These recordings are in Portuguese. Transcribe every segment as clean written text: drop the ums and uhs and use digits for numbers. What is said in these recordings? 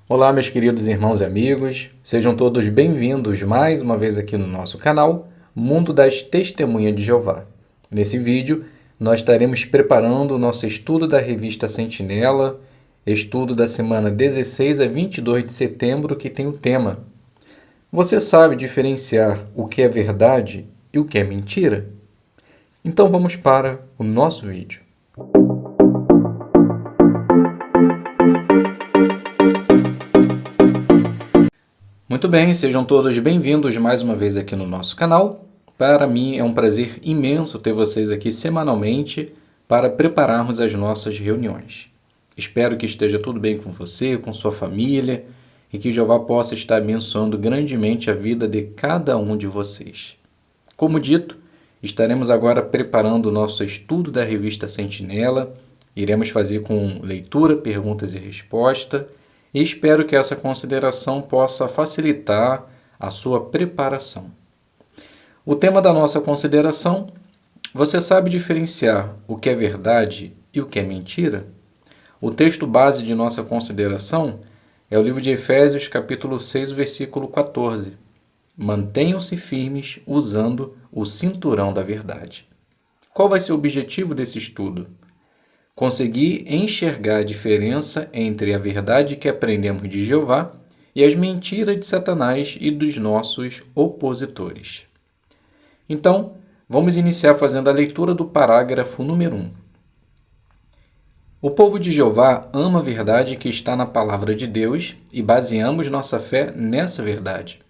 Olá, meus queridos irmãos e amigos, sejam todos bem-vindos mais uma vez aqui no nosso canal Mundo das Testemunhas de Jeová. Nesse vídeo, nós estaremos preparando o nosso estudo da revista Sentinela, estudo da semana 16 a 22 de setembro, que tem o tema: Você sabe diferenciar o que é verdade e o que é mentira? Então vamos para o nosso vídeo. Muito bem, sejam todos bem-vindos mais uma vez aqui no nosso canal. Para mim é um prazer imenso ter vocês aqui semanalmente para prepararmos as nossas reuniões. Espero que esteja tudo bem com você, com sua família e que Jeová possa estar abençoando grandemente a vida de cada um de vocês. Como dito, estaremos agora preparando o nosso estudo da revista Sentinela. Iremos fazer com leitura, perguntas e resposta. E espero que essa consideração possa facilitar a sua preparação. O tema da nossa consideração: você sabe diferenciar o que é verdade e o que é mentira? O texto base de nossa consideração é o livro de Efésios, capítulo 6, versículo 14. Mantenham-se firmes usando o cinturão da verdade. Qual vai ser o objetivo desse estudo? Conseguir enxergar a diferença entre a verdade que aprendemos de Jeová e as mentiras de Satanás e dos nossos opositores. Então, vamos iniciar fazendo a leitura do parágrafo número 1. O povo de Jeová ama a verdade que está na palavra de Deus e baseamos nossa fé nessa verdade.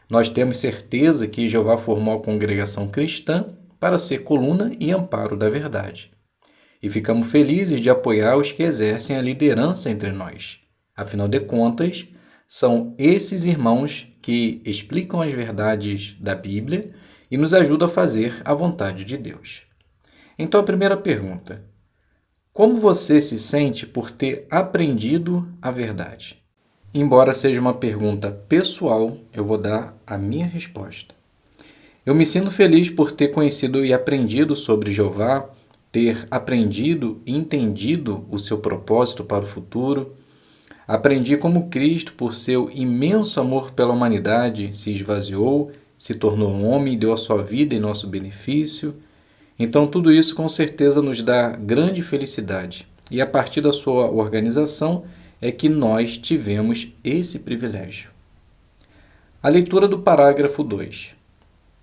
Nós temos certeza que Jeová formou a congregação cristã para ser coluna e amparo da verdade. E ficamos felizes de apoiar os que exercem a liderança entre nós. Afinal de contas, são esses irmãos que explicam as verdades da Bíblia e nos ajudam a fazer a vontade de Deus. Então, a primeira pergunta: como você se sente por ter aprendido a verdade? Embora seja uma pergunta pessoal, eu vou dar a minha resposta. Eu me sinto feliz por ter conhecido e aprendido sobre Jeová, ter aprendido e entendido o seu propósito para o futuro. Aprendi como Cristo, por seu imenso amor pela humanidade, se esvaziou, se tornou homem e deu a sua vida em nosso benefício. Então, tudo isso com certeza nos dá grande felicidade. E a partir da sua organização é que nós tivemos esse privilégio. A leitura do parágrafo 2.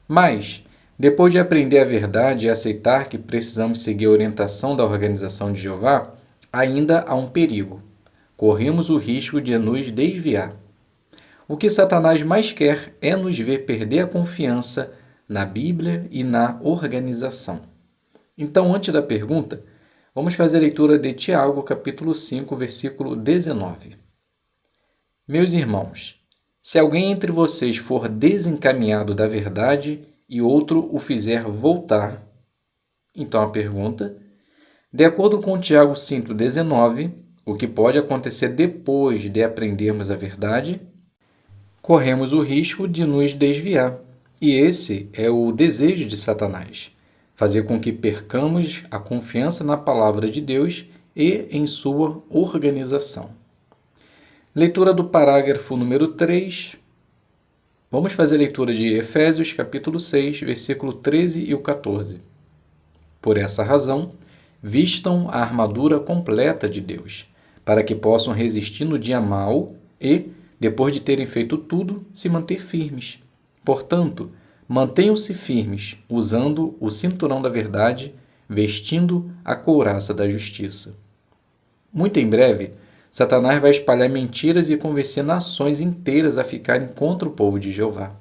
Mas, depois de aprender a verdade e aceitar que precisamos seguir a orientação da organização de Jeová, ainda há um perigo. Corremos o risco de nos desviar. O que Satanás mais quer é nos ver perder a confiança na Bíblia e na organização. Então, antes da pergunta, vamos fazer a leitura de Tiago, capítulo 5, versículo 19. Meus irmãos, se alguém entre vocês for desencaminhado da verdade e outro o fizer voltar. Então a pergunta: de acordo com Tiago 5,19, o que pode acontecer depois de aprendermos a verdade? Corremos o risco de nos desviar. E esse é o desejo de Satanás: fazer com que percamos a confiança na palavra de Deus e em sua organização. Leitura do parágrafo número 3. Vamos fazer a leitura de Efésios, capítulo 6, versículo 13 e o 14. Por essa razão, vistam a armadura completa de Deus, para que possam resistir no dia mau e, depois de terem feito tudo, se manter firmes. Portanto, mantenham-se firmes, usando o cinturão da verdade, vestindo a couraça da justiça. Muito em breve, Satanás vai espalhar mentiras e convencer nações inteiras a ficarem contra o povo de Jeová.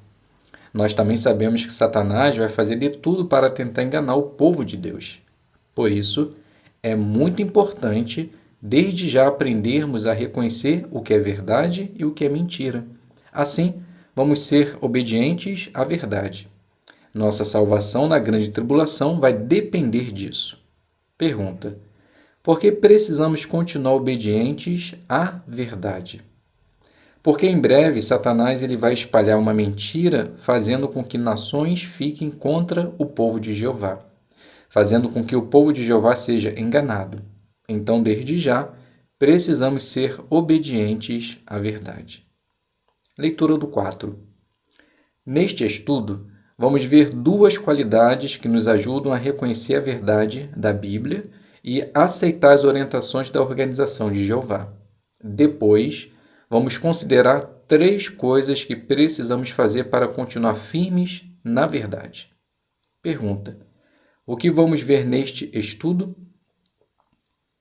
Nós também sabemos que Satanás vai fazer de tudo para tentar enganar o povo de Deus. Por isso, é muito importante, desde já, aprendermos a reconhecer o que é verdade e o que é mentira. Assim, vamos ser obedientes à verdade. Nossa salvação na grande tribulação vai depender disso. Pergunta: por que precisamos continuar obedientes à verdade? Porque em breve Satanás ele vai espalhar uma mentira, fazendo com que nações fiquem contra o povo de Jeová, fazendo com que o povo de Jeová seja enganado. Então, desde já, precisamos ser obedientes à verdade. Leitura do 4. Neste estudo, vamos ver duas qualidades que nos ajudam a reconhecer a verdade da Bíblia e aceitar as orientações da Organização de Jeová. Depois, vamos considerar 3 coisas que precisamos fazer para continuar firmes na verdade. Pergunta: o que vamos ver neste estudo?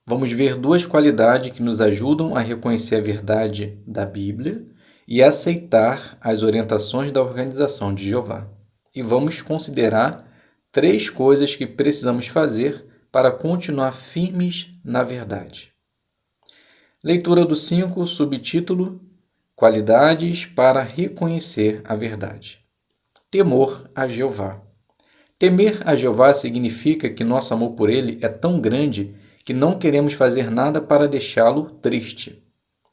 Vamos ver 2 qualidades que nos ajudam a reconhecer a verdade da Bíblia e aceitar as orientações da Organização de Jeová. E vamos considerar 3 coisas que precisamos fazer para continuar firmes na verdade. Leitura do 5, subtítulo: Qualidades para reconhecer a verdade. Temor a Jeová. Temer a Jeová significa que nosso amor por Ele é tão grande que não queremos fazer nada para deixá-lo triste.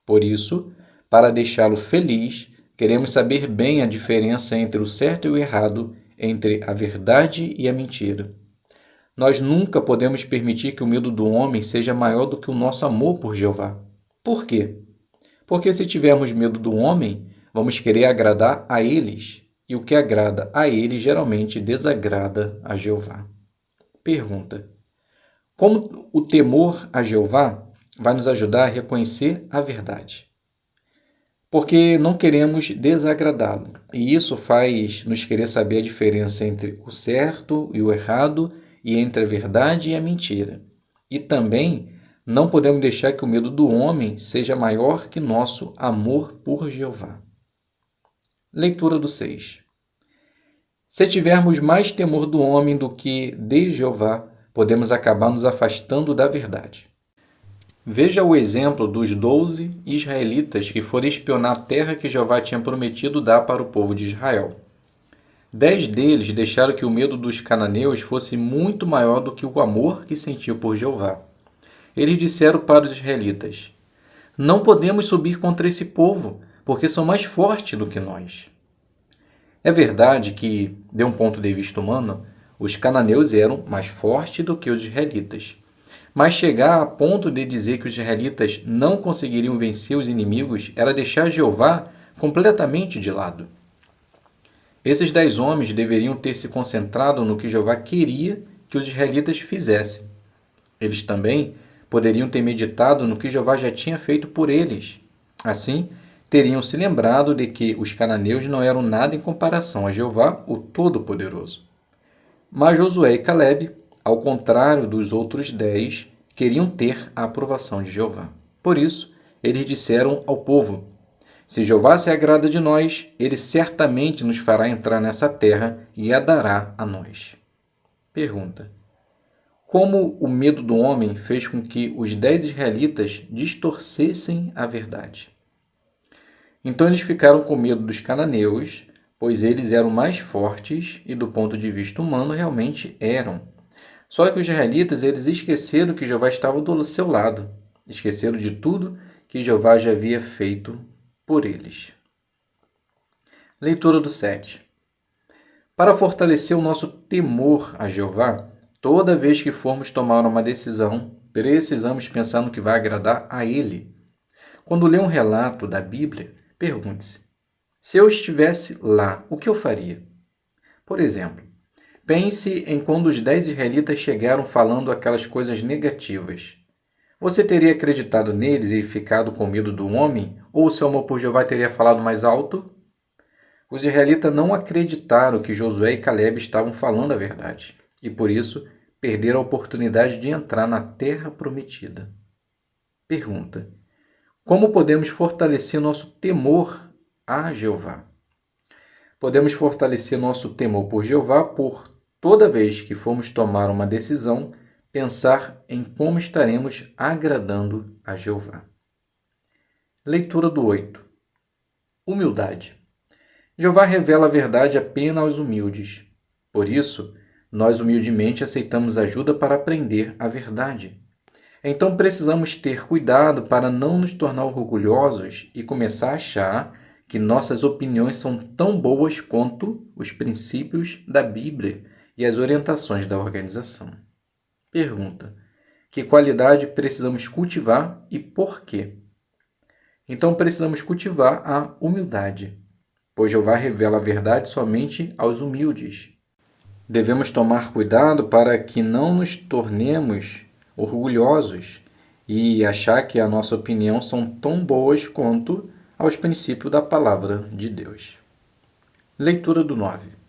Por isso, para deixá-lo feliz, queremos saber bem a diferença entre o certo e o errado, entre a verdade e a mentira. Nós nunca podemos permitir que o medo do homem seja maior do que o nosso amor por Jeová. Por quê? Porque se tivermos medo do homem, vamos querer agradar a eles, e o que agrada a eles geralmente desagrada a Jeová. Pergunta: como o temor a Jeová vai nos ajudar a reconhecer a verdade? Porque não queremos desagradá-lo, e isso faz nos querer saber a diferença entre o certo e o errado, e entre a verdade e a mentira. E também não podemos deixar que o medo do homem seja maior que nosso amor por Jeová. Leitura do 6. Se tivermos mais temor do homem do que de Jeová, podemos acabar nos afastando da verdade. Veja o exemplo dos 12 israelitas que foram espionar a terra que Jeová tinha prometido dar para o povo de Israel. 10 deles deixaram que o medo dos cananeus fosse muito maior do que o amor que sentiam por Jeová. Eles disseram para os israelitas: não podemos subir contra esse povo, porque são mais fortes do que nós. É verdade que, de um ponto de vista humano, os cananeus eram mais fortes do que os israelitas. Mas chegar a ponto de dizer que os israelitas não conseguiriam vencer os inimigos era deixar Jeová completamente de lado. Esses 10 homens deveriam ter se concentrado no que Jeová queria que os israelitas fizessem. Eles também poderiam ter meditado no que Jeová já tinha feito por eles. Assim, teriam se lembrado de que os cananeus não eram nada em comparação a Jeová, o Todo-Poderoso. Mas Josué e Calebe, ao contrário dos outros 10, queriam ter a aprovação de Jeová. Por isso, eles disseram ao povo: se Jeová se agrada de nós, ele certamente nos fará entrar nessa terra e a dará a nós. Pergunta: como o medo do homem fez com que os 10 israelitas distorcessem a verdade? Então eles ficaram com medo dos cananeus, pois eles eram mais fortes e, do ponto de vista humano, realmente eram. Só que os israelitas eles esqueceram que Jeová estava do seu lado, esqueceram de tudo que Jeová já havia feito por eles. Leitura do 7. Para fortalecer o nosso temor a Jeová, toda vez que formos tomar uma decisão, precisamos pensar no que vai agradar a Ele. Quando lê um relato da Bíblia, pergunte-se: se eu estivesse lá, o que eu faria? Por exemplo, pense em quando os 10 israelitas chegaram falando aquelas coisas negativas. Você teria acreditado neles e ficado com medo do homem? Ou o seu amor por Jeová teria falado mais alto? Os israelitas não acreditaram que Josué e Calebe estavam falando a verdade, e por isso perderam a oportunidade de entrar na terra prometida. Pergunta: como podemos fortalecer nosso temor a Jeová? Podemos fortalecer nosso temor por Jeová por, toda vez que formos tomar uma decisão, pensar em como estaremos agradando a Jeová. Leitura do 8. Humildade. Jeová revela a verdade apenas aos humildes. Por isso, nós humildemente aceitamos ajuda para aprender a verdade. Então precisamos ter cuidado para não nos tornar orgulhosos e começar a achar que nossas opiniões são tão boas quanto os princípios da Bíblia e as orientações da organização. Pergunta: Que qualidade precisamos cultivar e por quê? Então precisamos cultivar a humildade, pois Jeová revela a verdade somente aos humildes. Devemos tomar cuidado para que não nos tornemos orgulhosos e achar que a nossa opinião são tão boas quanto aos princípios da palavra de Deus. Leitura do 9.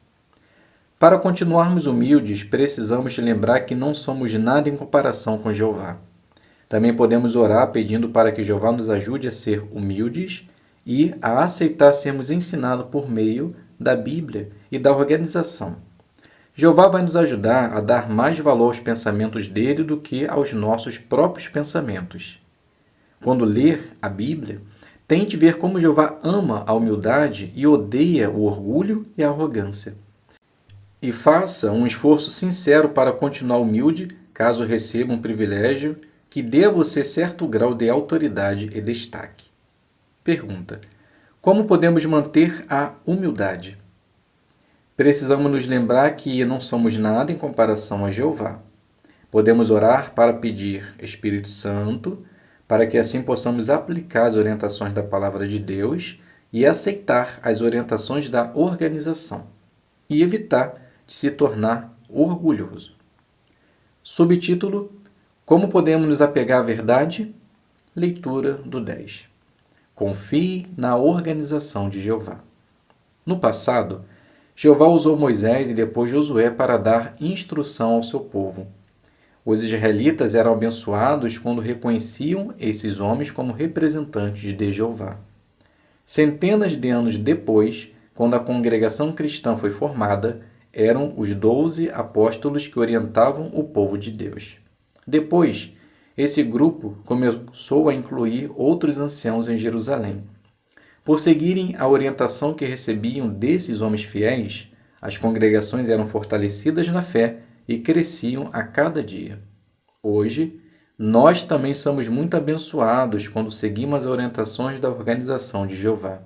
Para continuarmos humildes, precisamos lembrar que não somos nada em comparação com Jeová. Também podemos orar pedindo para que Jeová nos ajude a ser humildes e a aceitar sermos ensinados por meio da Bíblia e da organização. Jeová vai nos ajudar a dar mais valor aos pensamentos dele do que aos nossos próprios pensamentos. Quando ler a Bíblia, tente ver como Jeová ama a humildade e odeia o orgulho e a arrogância. E faça um esforço sincero para continuar humilde caso receba um privilégio que dê a você certo grau de autoridade e destaque. Pergunta: como podemos manter a humildade? Precisamos nos lembrar que não somos nada em comparação a Jeová. Podemos orar para pedir Espírito Santo, para que assim possamos aplicar as orientações da Palavra de Deus e aceitar as orientações da organização, e evitar de se tornar orgulhoso. Subtítulo: como podemos nos apegar à verdade? Leitura do 10. Confie na organização de Jeová. No passado, Jeová usou Moisés e depois Josué para dar instrução ao seu povo. Os israelitas eram abençoados quando reconheciam esses homens como representantes de Jeová. Centenas de anos depois, quando a congregação cristã foi formada, eram os 12 apóstolos que orientavam o povo de Deus. Depois, esse grupo começou a incluir outros anciãos em Jerusalém. Por seguirem a orientação que recebiam desses homens fiéis, as congregações eram fortalecidas na fé e cresciam a cada dia. Hoje, nós também somos muito abençoados quando seguimos as orientações da organização de Jeová.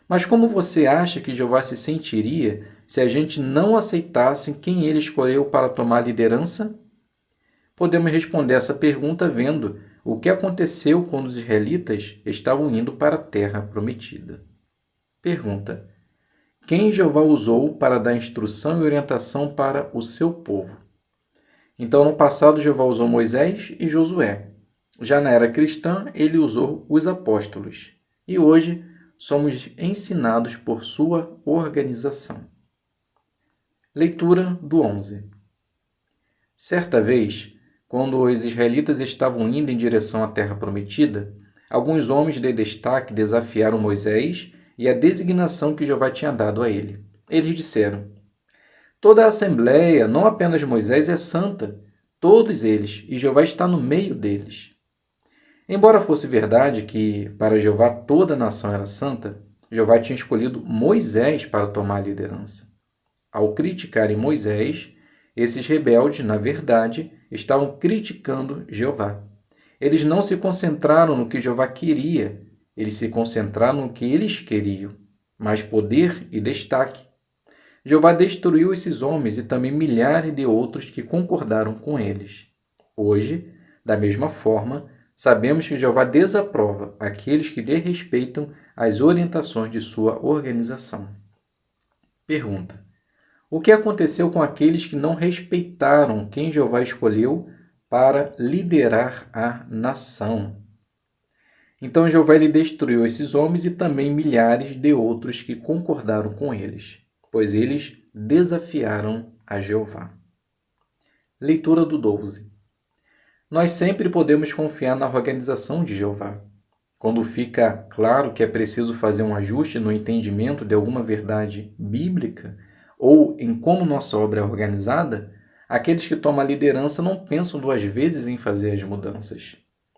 Mas como você acha que Jeová se sentiria se a gente não aceitasse quem ele escolheu para tomar a liderança? Podemos responder essa pergunta vendo o que aconteceu quando os israelitas estavam indo para a terra prometida. Pergunta: quem Jeová usou para dar instrução e orientação para o seu povo? Então, no passado, Jeová usou Moisés e Josué. Já na era cristã, ele usou os apóstolos. E hoje, somos ensinados por sua organização. Leitura do 11. Certa vez, quando os israelitas estavam indo em direção à terra prometida, alguns homens de destaque desafiaram Moisés e a designação que Jeová tinha dado a ele. Eles disseram: toda a assembleia, não apenas Moisés, é santa, todos eles, e Jeová está no meio deles. Embora fosse verdade que para Jeová toda a nação era santa, Jeová tinha escolhido Moisés para tomar a liderança. Ao criticarem Moisés, esses rebeldes, na verdade, estavam criticando Jeová. Eles não se concentraram no que Jeová queria, eles se concentraram no que eles queriam, mais poder e destaque. Jeová destruiu esses homens e também milhares de outros que concordaram com eles. Hoje, da mesma forma, sabemos que Jeová desaprova aqueles que desrespeitam as orientações de sua organização. Pergunta: o que aconteceu com aqueles que não respeitaram quem Jeová escolheu para liderar a nação? Então Jeová ele destruiu esses homens e também milhares de outros que concordaram com eles, pois eles desafiaram a Jeová. Leitura do 12. Nós sempre podemos confiar na organização de Jeová. Quando fica claro que é preciso fazer um ajuste no entendimento de alguma verdade bíblica, ou em como nossa obra é organizada, aqueles que tomam a liderança não pensam duas vezes em fazer as mudanças.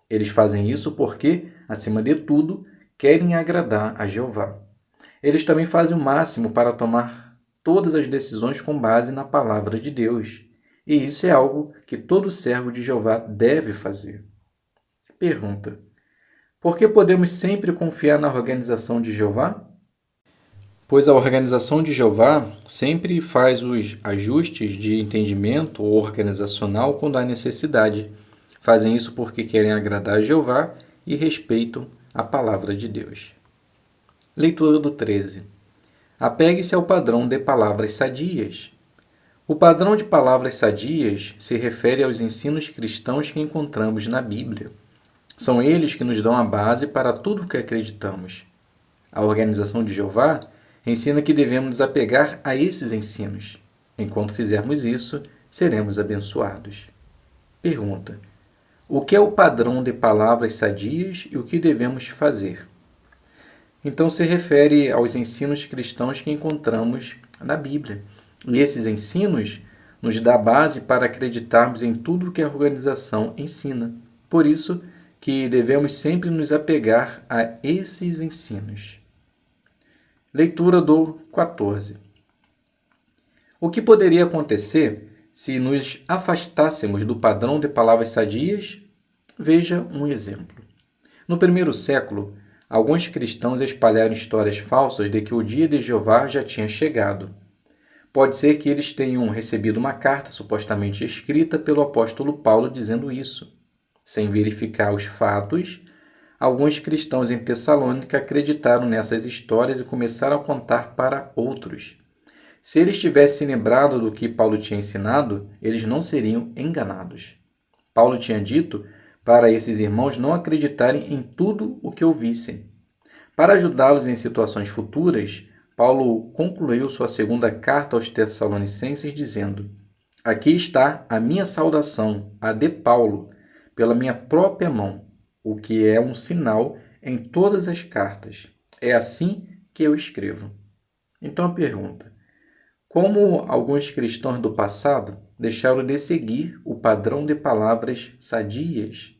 Eles fazem isso porque, acima de tudo, querem agradar a Jeová. Eles também fazem o máximo para tomar todas as decisões com base na palavra de Deus. E isso é algo que todo servo de Jeová deve fazer. Pergunta: por que podemos sempre confiar na organização de Jeová? Pois a organização de Jeová sempre faz os ajustes de entendimento organizacional quando há necessidade. Fazem isso porque querem agradar a Jeová e respeitam a palavra de Deus. Leitura do 13. Apegue-se ao padrão de palavras sadias. O padrão de palavras sadias se refere aos ensinos cristãos que encontramos na Bíblia. São eles que nos dão a base para tudo o que acreditamos. A organização de Jeová ensina que devemos nos apegar a esses ensinos. Enquanto fizermos isso, seremos abençoados. Pergunta: o que é o padrão de palavras sadias e o que devemos fazer? Então se refere aos ensinos cristãos que encontramos na Bíblia. E esses ensinos nos dão a base para acreditarmos em tudo o que a organização ensina. Por isso que devemos sempre nos apegar a esses ensinos. Leitura do 14. O que poderia acontecer se nos afastássemos do padrão de palavras sadias? Veja um exemplo. No primeiro século, alguns cristãos espalharam histórias falsas de que o dia de Jeová já tinha chegado. Pode ser que eles tenham recebido uma carta supostamente escrita pelo apóstolo Paulo dizendo isso. Sem verificar os fatos, alguns cristãos em Tessalônica acreditaram nessas histórias e começaram a contar para outros. Se eles tivessem lembrado do que Paulo tinha ensinado, eles não seriam enganados. Paulo tinha dito para esses irmãos não acreditarem em tudo o que ouvissem. Para ajudá-los em situações futuras, Paulo concluiu sua segunda carta aos Tessalonicenses dizendo: aqui está a minha saudação, a de Paulo, pela minha própria mão, o que é um sinal em todas as cartas. É assim que eu escrevo. Então a pergunta: como alguns cristãos do passado deixaram de seguir o padrão de palavras sadias?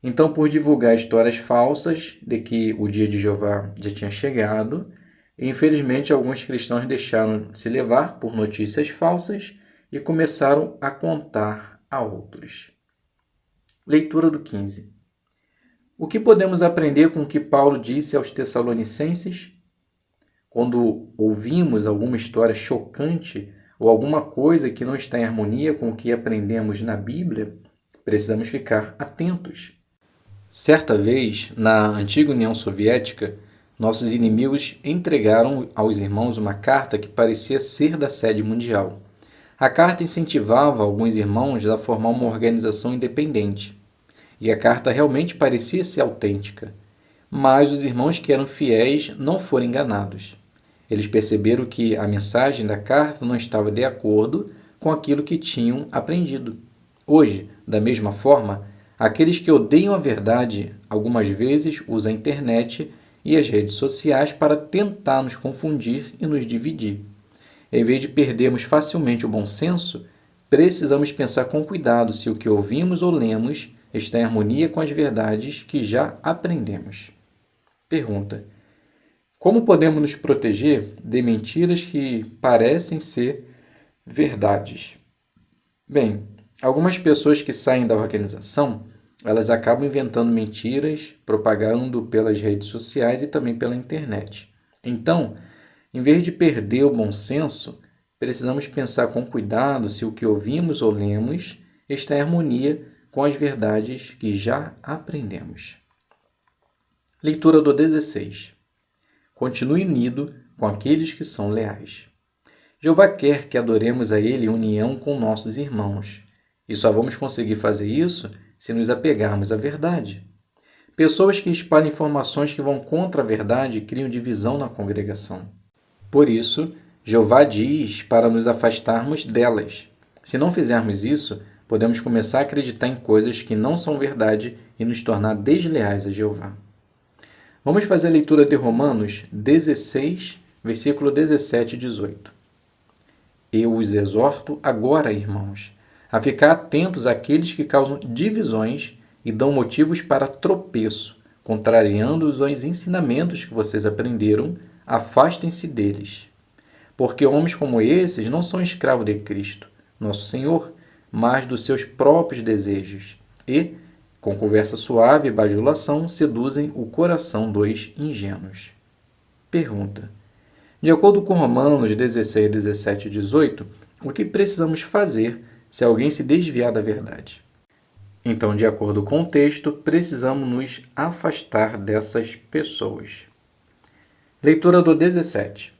Então, por divulgar histórias falsas de que o dia de Jeová já tinha chegado, infelizmente alguns cristãos deixaram se levar por notícias falsas e começaram a contar a outros. Leitura do 15. O que podemos aprender com o que Paulo disse aos Tessalonicenses? Quando ouvimos alguma história chocante ou alguma coisa que não está em harmonia com o que aprendemos na Bíblia, precisamos ficar atentos. Certa vez, na antiga União Soviética, nossos inimigos entregaram aos irmãos uma carta que parecia ser da sede mundial. A carta incentivava alguns irmãos a formar uma organização independente. E a carta realmente parecia ser autêntica. Mas os irmãos que eram fiéis não foram enganados. Eles perceberam que a mensagem da carta não estava de acordo com aquilo que tinham aprendido. Hoje, da mesma forma, aqueles que odeiam a verdade algumas vezes usam a internet e as redes sociais para tentar nos confundir e nos dividir. Em vez de perdermos facilmente o bom senso, precisamos pensar com cuidado se o que ouvimos ou lemos está em harmonia com as verdades que já aprendemos. Pergunta: como podemos nos proteger de mentiras que parecem ser verdades? Bem, algumas pessoas que saem da organização, elas acabam inventando mentiras, propagando pelas redes sociais e também pela internet. Então, em vez de perder o bom senso, precisamos pensar com cuidado se o que ouvimos ou lemos está em harmonia com as verdades que já aprendemos. Leitura do 16. Continue unido com aqueles que são leais. Jeová quer que adoremos a Ele em união com nossos irmãos. E só vamos conseguir fazer isso se nos apegarmos à verdade. Pessoas que espalham informações que vão contra a verdade criam divisão na congregação. Por isso, Jeová diz para nos afastarmos delas. Se não fizermos isso, podemos começar a acreditar em coisas que não são verdade e nos tornar desleais a Jeová. Vamos fazer a leitura de Romanos 16, versículo 17 e 18. Eu os exorto agora, irmãos, a ficar atentos àqueles que causam divisões e dão motivos para tropeço, contrariando-os aos ensinamentos que vocês aprenderam, afastem-se deles. Porque homens como esses não são escravos de Cristo, nosso Senhor, mas dos seus próprios desejos, e, com conversa suave e bajulação, seduzem o coração dos ingênuos. Pergunta: de acordo com Romanos 16, 17 e 18, o que precisamos fazer se alguém se desviar da verdade? Então, de acordo com o texto, precisamos nos afastar dessas pessoas. Leitura do 17.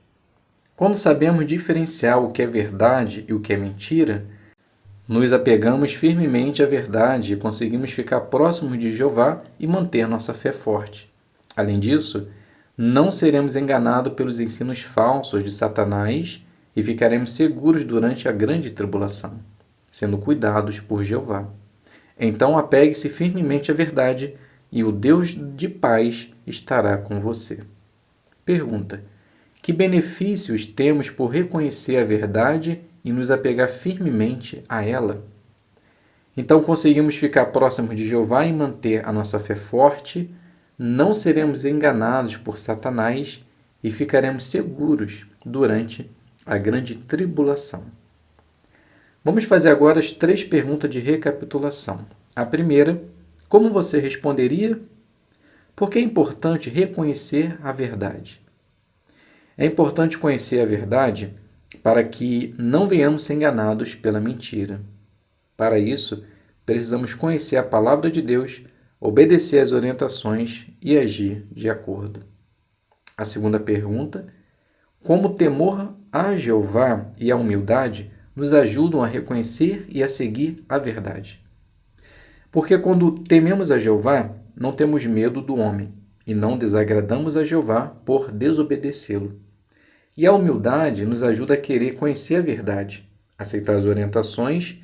Quando sabemos diferenciar o que é verdade e o que é mentira, nos apegamos firmemente à verdade e conseguimos ficar próximos de Jeová e manter nossa fé forte. Além disso, não seremos enganados pelos ensinos falsos de Satanás e ficaremos seguros durante a grande tribulação, sendo cuidados por Jeová. Então apegue-se firmemente à verdade e o Deus de paz estará com você. Pergunta: que benefícios temos por reconhecer a verdade e nos apegar firmemente a ela? Então conseguimos ficar próximos de Jeová e manter a nossa fé forte, não seremos enganados por Satanás e ficaremos seguros durante a grande tribulação. Vamos fazer agora as 3 perguntas de recapitulação. A primeira: como você responderia? Por que é importante reconhecer a verdade? É importante conhecer a verdade para que não venhamos ser enganados pela mentira. Para isso, precisamos conhecer a palavra de Deus, obedecer às orientações e agir de acordo. A segunda pergunta: como o temor a Jeová e a humildade nos ajudam a reconhecer e a seguir a verdade? Porque quando tememos a Jeová, não temos medo do homem e não desagradamos a Jeová por desobedecê-lo. E a humildade nos ajuda a querer conhecer a verdade, aceitar as orientações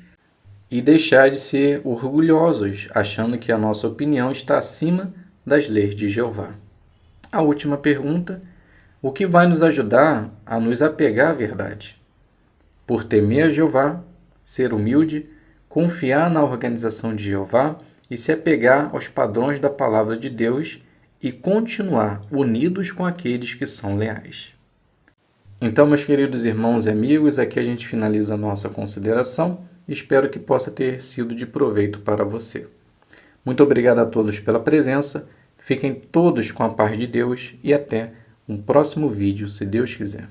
e deixar de ser orgulhosos, achando que a nossa opinião está acima das leis de Jeová. A última pergunta: o que vai nos ajudar a nos apegar à verdade? Por temer a Jeová, ser humilde, confiar na organização de Jeová e se apegar aos padrões da palavra de Deus e continuar unidos com aqueles que são leais. Então, meus queridos irmãos e amigos, aqui a gente finaliza a nossa consideração. Espero que possa ter sido de proveito para você. Muito obrigado a todos pela presença. Fiquem todos com a paz de Deus e até um próximo vídeo, se Deus quiser.